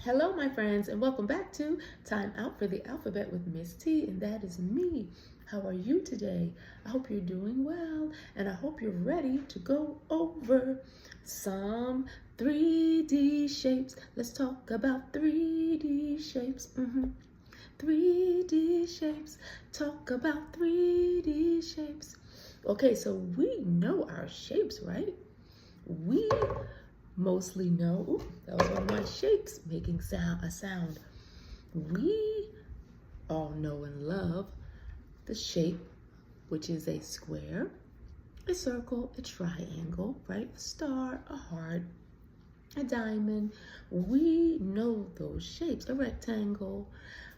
Hello, my friends, and welcome back to Time Out for the Alphabet with Miss T, and that is me. How are you today? I hope you're doing well, and I hope you're ready to go over some 3D shapes. Let's talk about 3D shapes. 3D shapes. Talk about 3D shapes. Okay, so we know our shapes, right? We mostly know, ooh, that was one of my shapes making a sound. We all know and love the shape, which is a square, a circle, a triangle, right? A star, a heart, a diamond. We know those shapes, a rectangle,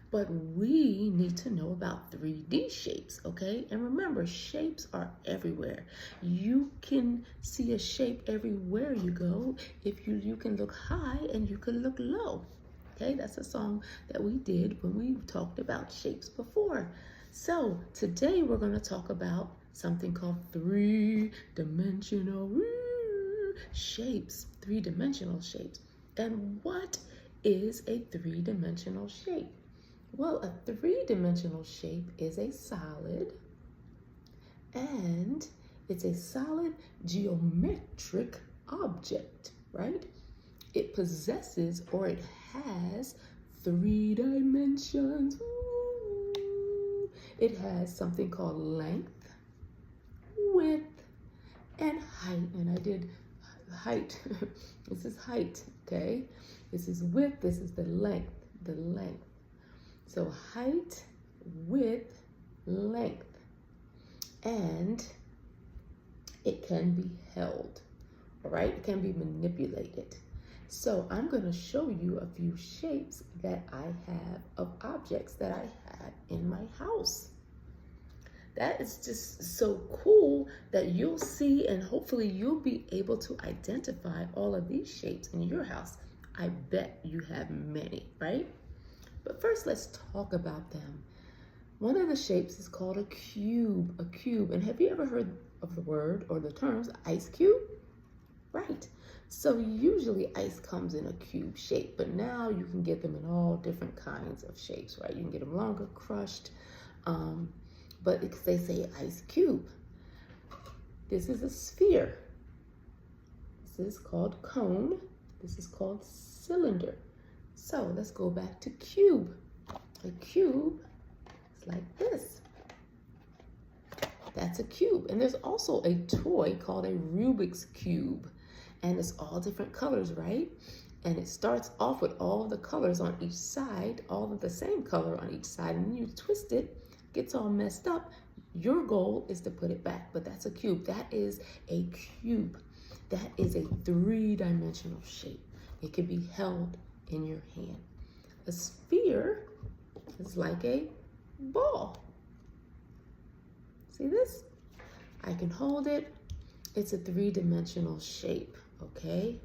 but we need to know about 3D shapes, okay? And remember, shapes are everywhere. You can see a shape everywhere you go. If you can look high and you can look low, okay? That's a song that we did when we talked about shapes before. So today we're gonna talk about something called three-dimensional shapes, three-dimensional shapes. And what is a three-dimensional shape? Well, a three-dimensional shape is a solid, and it's a solid geometric object, right? It possesses or it has 3 dimensions. Ooh. It has something called length, width, and height. And I did height. This is height, okay? This is width, this is the length, So height, width, length, and it can be held, all right? It can be manipulated. So I'm gonna show you a few shapes that I have of objects that I have in my house. That is just so cool that you'll see, and hopefully you'll be able to identify all of these shapes in your house. I bet you have many, right? But first, let's talk about them. One of the shapes is called a cube, And have you ever heard of the word or the terms ice cube? Right. So usually ice comes in a cube shape, but now you can get them in all different kinds of shapes, right? You can get them longer, crushed, but they say ice cube. This is a sphere. This is called cone. This is called cylinder. So let's go back to cube. A cube is like this. That's a cube. And there's also a toy called a Rubik's Cube. And it's all different colors, right? And it starts off with all the colors on each side, all of the same color on each side. And then you twist it, gets all messed up. Your goal is to put it back, but that's a cube. That is a cube. That is a 3-dimensional shape. It can be held in your hand. A sphere is like a ball. See this? I can hold it. It's a 3-dimensional shape, okay?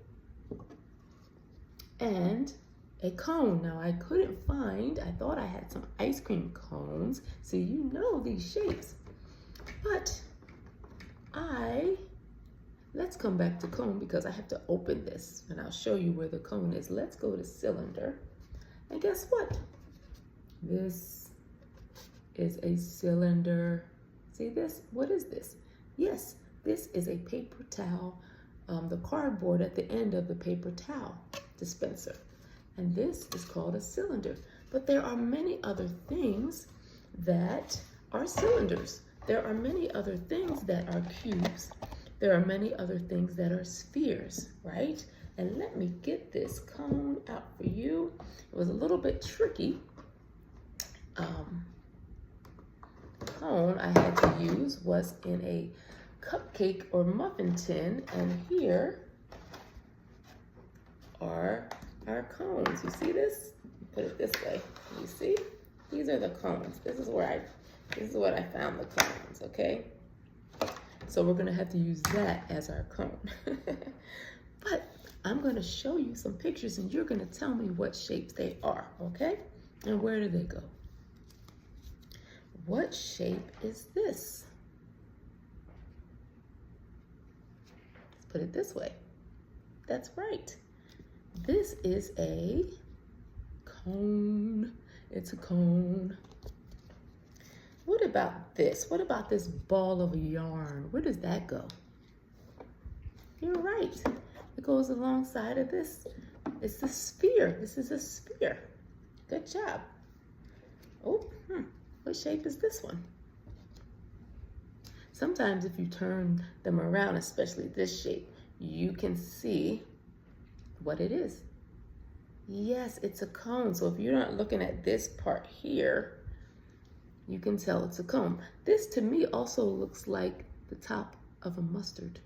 And a cone. Now I couldn't find, I thought I had some ice cream cones. So you know these shapes. But let's come back to cone because I have to open this and I'll show you where the cone is. Let's go to cylinder. And guess what? This is a cylinder. See this? What is this? Yes, this is a paper towel, the cardboard at the end of the paper towel dispenser. And this is called a cylinder. But there are many other things that are cylinders. There are many other things that are cubes. There are many other things that are spheres, right? And let me get this cone out for you. It was a little bit tricky. Cone I had to use was in a cupcake or muffin tin, and here are our cones. You see this? Put it this way. You see? These are the cones. This is what I found the cones, okay? So we're gonna have to use that as our cone. But I'm gonna show you some pictures and you're gonna tell me what shapes they are, okay? And where do they go? What shape is this? Let's put it this way. That's right. This is a cone. It's a cone. What about this? What about this ball of yarn? Where does that go? You're right. It goes alongside of this. It's the sphere. This is a sphere. Good job. Oh, what shape is this one? Sometimes if you turn them around, especially this shape, you can see what it is. Yes, it's a cone. So if you're not looking at this part here, you can tell it's a cone. This to me also looks like the top of a mustard.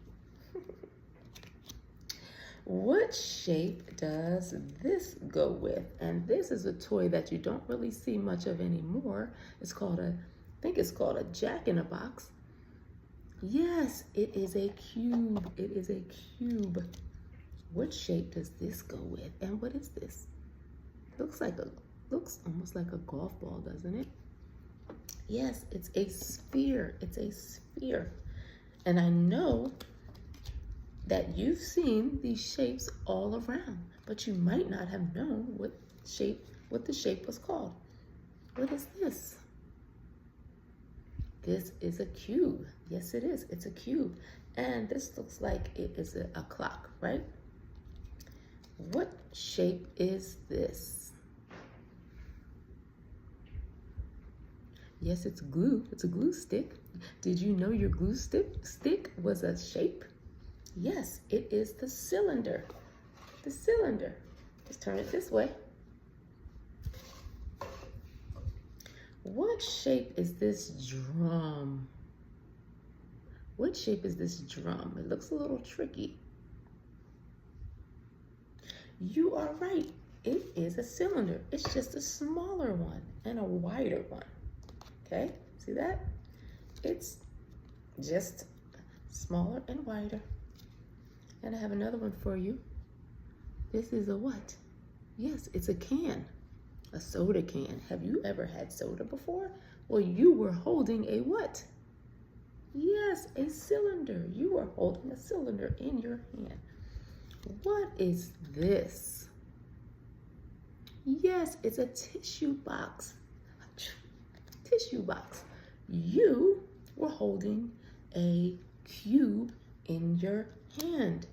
What shape does this go with? And this is a toy that you don't really see much of anymore. It's called I think it's called a Jack-in-a-Box. Yes, it is a cube. It is a cube. What shape does this go with? And what is this? Looks almost like a golf ball, doesn't it? Yes, it's a sphere. It's a sphere. And I know that you've seen these shapes all around, but you might not have known what the shape was called. What is this? This is a cube. Yes, it is. It's a cube. And this looks like it is a clock, right? What shape is this? Yes, it's glue. It's a glue stick. Did you know your glue stick was a shape? Yes, it is the cylinder. The cylinder. Just turn it this way. What shape is this drum? What shape is this drum? It looks a little tricky. You are right. It is a cylinder. It's just a smaller one and a wider one. Okay, see that? It's just smaller and wider. And I have another one for you. This is a what? Yes, it's a can, a soda can. Have you ever had soda before? Well, you were holding a what? Yes, a cylinder. You were holding a cylinder in your hand. What is this? Yes, it's a tissue box. Tissue box. You were holding a cube in your hand.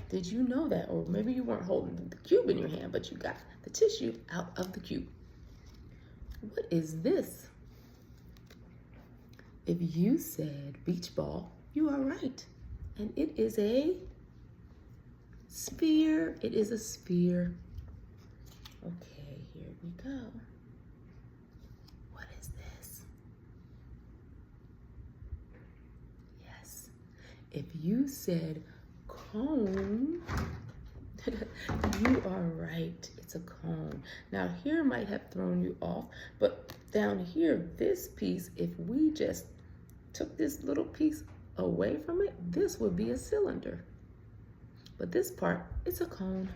Did you know that? Or maybe you weren't holding the cube in your hand, but you got the tissue out of the cube. What is this? If you said beach ball, you are right. And it is a sphere. It is a sphere. Okay, here we go. What is this? Yes. If you said cone, you are right. It's a cone. Now here might have thrown you off, but down here, this piece, if we just took this little piece away from it, this would be a cylinder. But this part, it's a cone.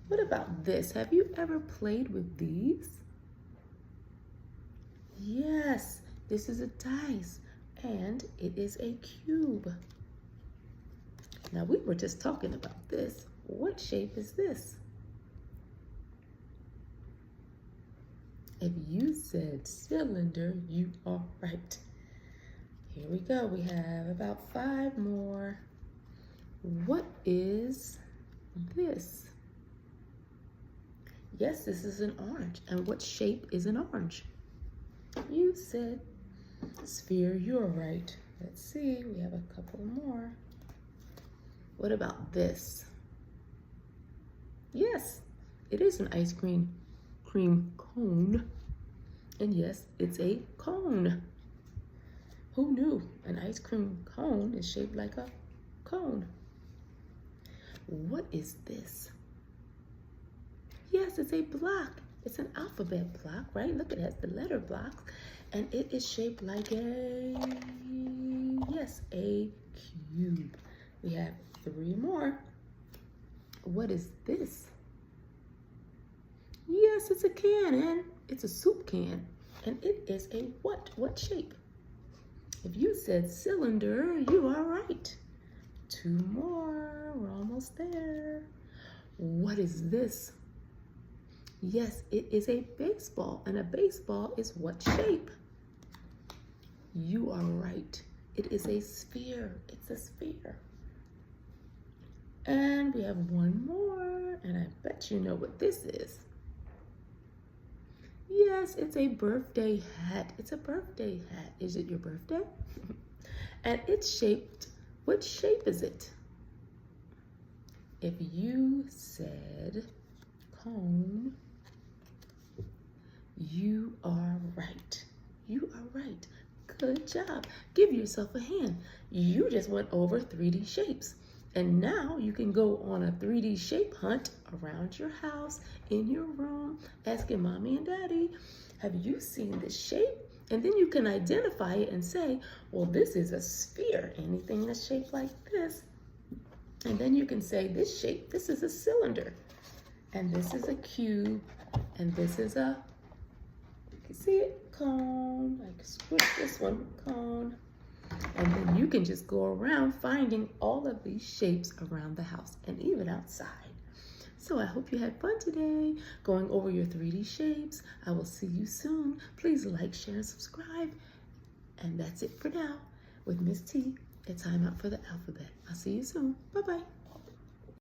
What about this? Have you ever played with these? Yes, this is a dice, and it is a cube. Now we were just talking about this. What shape is this? If you said cylinder, you are right. Here we go. We have about 5 more. What is this? Yes, this is an orange. And what shape is an orange? You said sphere. You're right. Let's see. We have a couple more. What about this? Yes, it is an ice cream cone. And yes, it's a cone. Who knew an ice cream cone is shaped like a cone? What is this? Yes, it's a block. It's an alphabet block, right? Look, it has the letter blocks, and it is shaped like a cube. We have 3 more. What is this? Yes, it's a can, and it's a soup can, and it is a what? What shape? If you said cylinder, you are right. 2 more. We're almost there. What is this? Yes, it is a baseball, and a baseball is what shape? You are right. It is a sphere. It's a sphere. And we have one more, and I bet you know what this is. Yes, it's a birthday hat. It's a birthday hat. Is it your birthday? And it's shaped, what shape is it? If you said cone, you are right. You are right. Good job. Give yourself a hand. You just went over 3D shapes. And now you can go on a 3D shape hunt around your house, in your room, asking mommy and daddy, have you seen this shape? And then you can identify it and say, well, this is a sphere. Anything that's shaped like this. And then you can say this shape, this is a cylinder. And this is a cube. And this is a, you can see it, cone. I can switch this one, cone. And then you can just go around finding all of these shapes around the house and even outside. So I hope you had fun today going over your 3D shapes. I will see you soon. Please like, share, and subscribe. And that's it for now. With Miss T, it's time out for the alphabet. I'll see you soon. Bye-bye.